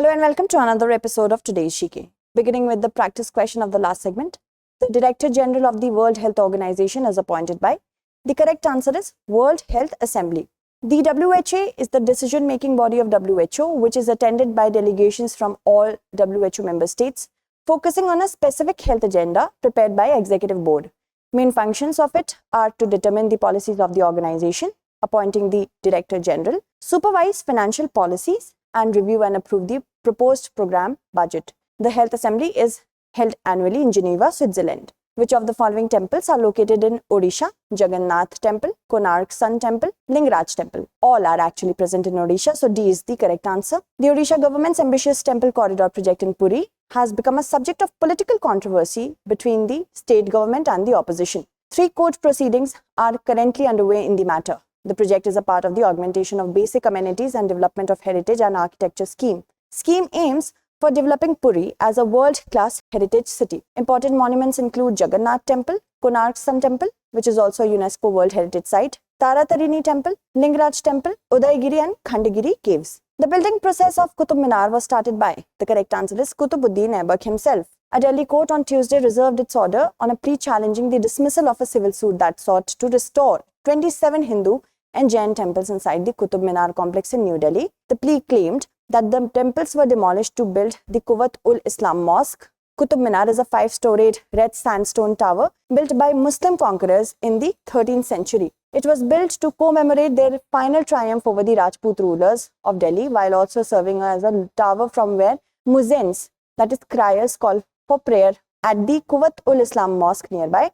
Hello and welcome to another episode of today's GK. Beginning with the practice question of the last segment, the Director General of the World Health Organization is appointed by. The correct answer is World Health Assembly. The WHA is the decision-making body of WHO, which is attended by delegations from all WHO member states, focusing on a specific health agenda prepared by Executive Board. Main functions of it are to determine the policies of the organization, appointing the Director General, supervise financial policies, and review and approve the proposed program budget. The Health Assembly is held annually in Geneva, Switzerland. Which of the following temples are located in Odisha? Jagannath Temple, Konark Sun Temple, Lingaraj Temple. All are actually present in Odisha, so D is the correct answer. The Odisha government's ambitious temple corridor project in Puri has become a subject of political controversy between the state government and the opposition. 3 court proceedings are currently underway in the matter. The project is a part of the augmentation of basic amenities and development of heritage and architecture scheme. Scheme aims for developing Puri as a world-class heritage city. Important monuments include Jagannath Temple, Konark Sun Temple, which is also a UNESCO World Heritage Site, Taratarini Temple, Lingaraj Temple, Udaygiri and Khandagiri Caves. The building process of Qutub Minar was started by. The correct answer is Qutubuddin Aibak himself. A Delhi court on Tuesday reserved its order on a plea challenging the dismissal of a civil suit that sought to restore 27 Hindu and Jain temples inside the Qutub Minar complex in New Delhi. The plea claimed that the temples were demolished to build the Quwwat-ul-Islam Mosque. Qutub Minar is a 5-storied red sandstone tower built by Muslim conquerors in the 13th century. It was built to commemorate their final triumph over the Rajput rulers of Delhi, while also serving as a tower from where muezzins, that is criers, call for prayer at the Quwwat-ul-Islam Mosque nearby.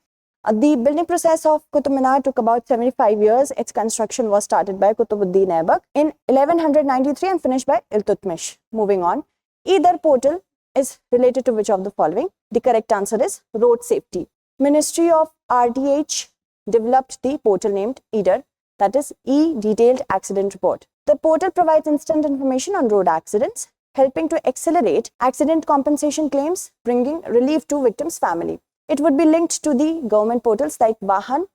The building process of Qutub Minar took about 75 years. Its construction was started by Qutubuddin Aibak in 1193 and finished by Iltutmish. Moving on, either portal is related to which of the following? The correct answer is road safety. Ministry of RDH developed the portal named EDAR, that is E-Detailed Accident Report. The portal provides instant information on road accidents, helping to accelerate accident compensation claims, bringing relief to victims' family. It would be linked to the government portals like Vahan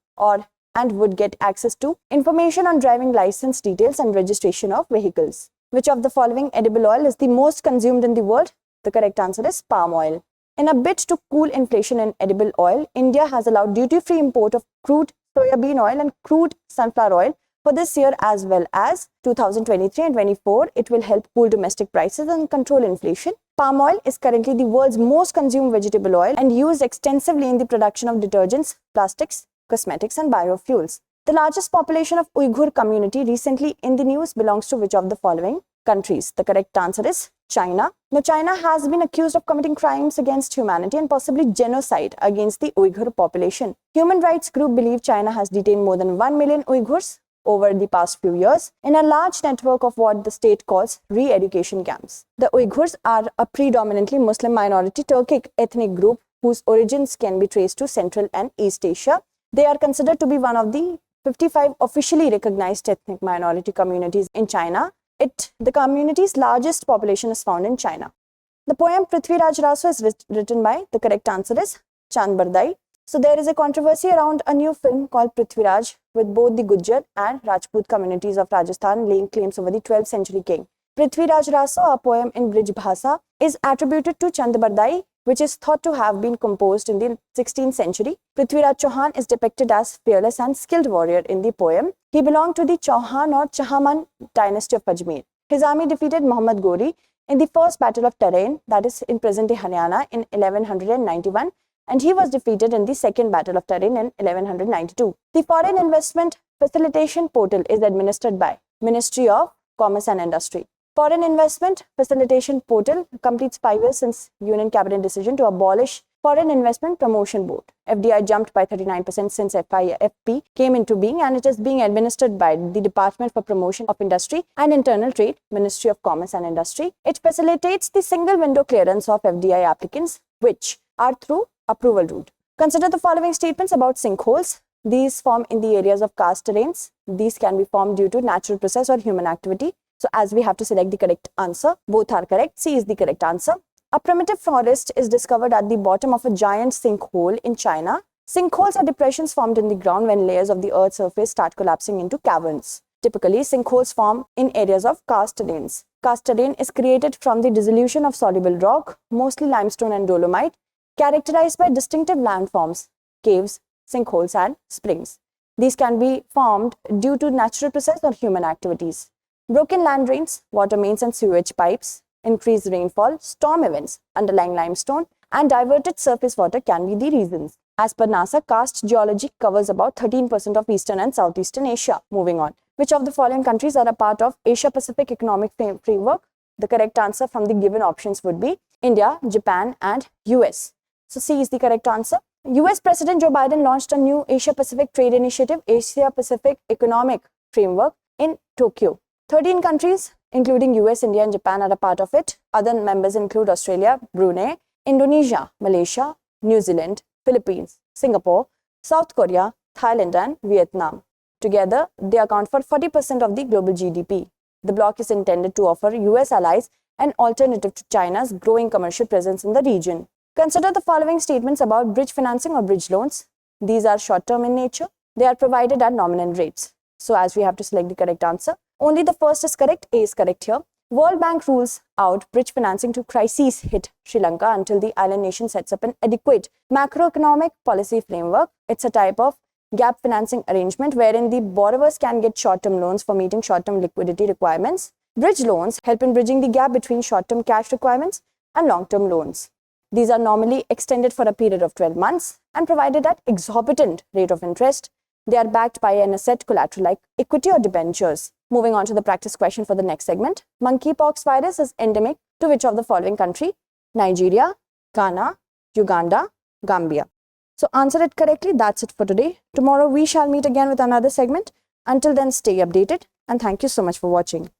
and would get access to information on driving license details and registration of vehicles. Which of the following edible oil is the most consumed in the world? The correct answer is palm oil. In a bid to cool inflation in edible oil, India has allowed duty-free import of crude soybean oil and crude sunflower oil for this year as well as 2023 and 24. It will help cool domestic prices and control inflation. Palm oil is currently the world's most consumed vegetable oil and used extensively in the production of detergents, plastics, cosmetics and biofuels. The largest population of Uyghur community recently in the news belongs to which of the following countries? The correct answer is China. Now, China has been accused of committing crimes against humanity and possibly genocide against the Uyghur population. Human rights group believe China has detained more than 1 million Uyghurs over the past few years in a large network of what the state calls re-education camps. The Uyghurs are a predominantly Muslim minority Turkic ethnic group whose origins can be traced to Central and East Asia. They are considered to be one of the 55 officially recognized ethnic minority communities in China. The community's largest population is found in China. The poem Prithviraj Raso is written by. The correct answer is Chand Bardai. So there is a controversy around a new film called Prithviraj, with both the Gujjar and Rajput communities of Rajasthan laying claims over the 12th century king. Prithviraj Raso, a poem in Brij Bhasa, is attributed to Chand Bardai, which is thought to have been composed in the 16th century. Prithviraj Chauhan is depicted as fearless and skilled warrior in the poem. He belonged to the Chauhan or Chahaman dynasty of Ajmer. His army defeated Muhammad Ghori in the first battle of Tarain, that is in present-day Haryana, in 1191. And he was defeated in the second battle of Tarain in 1192. The Foreign Investment Facilitation Portal is administered by Ministry of Commerce and Industry. Foreign Investment Facilitation Portal completes 5 years since Union Cabinet decision to abolish Foreign Investment Promotion Board. FDI jumped by 39% since FIFP came into being, and it is being administered by the Department for Promotion of Industry and Internal Trade, Ministry of Commerce and Industry. It facilitates the single window clearance of FDI applicants, which are through approval route. Consider the following statements about sinkholes. These form in the areas of karst terrains. These can be formed due to natural process or human activity. So as we have to select the correct answer, both are correct. C is the correct answer. A primitive forest is discovered at the bottom of a giant sinkhole in China. Sinkholes are depressions formed in the ground when layers of the earth's surface start collapsing into caverns. Typically, sinkholes form in areas of karst terrains. Cast terrain is created from the dissolution of soluble rock, mostly limestone and dolomite, characterized by distinctive landforms, caves, sinkholes, and springs. These can be formed due to natural process or human activities. Broken land drains, water mains and sewage pipes, increased rainfall, storm events, underlying limestone, and diverted surface water can be the reasons. As per NASA, karst geology covers about 13% of Eastern and Southeastern Asia. Moving on. Which of the following countries are a part of Asia-Pacific Economic Framework? The correct answer from the given options would be India, Japan, and US. So C is the correct answer. US President Joe Biden launched a new Asia-Pacific Trade Initiative, Asia-Pacific Economic Framework, in Tokyo. 13 countries, including US, India, and Japan, are a part of it. Other members include Australia, Brunei, Indonesia, Malaysia, New Zealand, Philippines, Singapore, South Korea, Thailand, and Vietnam. Together, they account for 40% of the global GDP. The bloc is intended to offer US allies an alternative to China's growing commercial presence in the region. Consider the following statements about bridge financing or bridge loans. These are short-term in nature. They are provided at nominal rates. So as we have to select the correct answer, only the first is correct. A is correct here. World Bank rules out bridge financing to crises hit Sri Lanka until the island nation sets up an adequate macroeconomic policy framework. It's a type of gap financing arrangement wherein the borrowers can get short-term loans for meeting short-term liquidity requirements. Bridge loans help in bridging the gap between short-term cash requirements and long-term loans. These are normally extended for a period of 12 months and provided at exorbitant rate of interest. They are backed by an asset collateral like equity or debentures. Moving on to the practice question for the next segment. Monkeypox virus is endemic to which of the following country? Nigeria, Ghana, Uganda, Gambia. So answer it correctly. That's it for today. Tomorrow we shall meet again with another segment. Until then, stay updated and thank you so much for watching.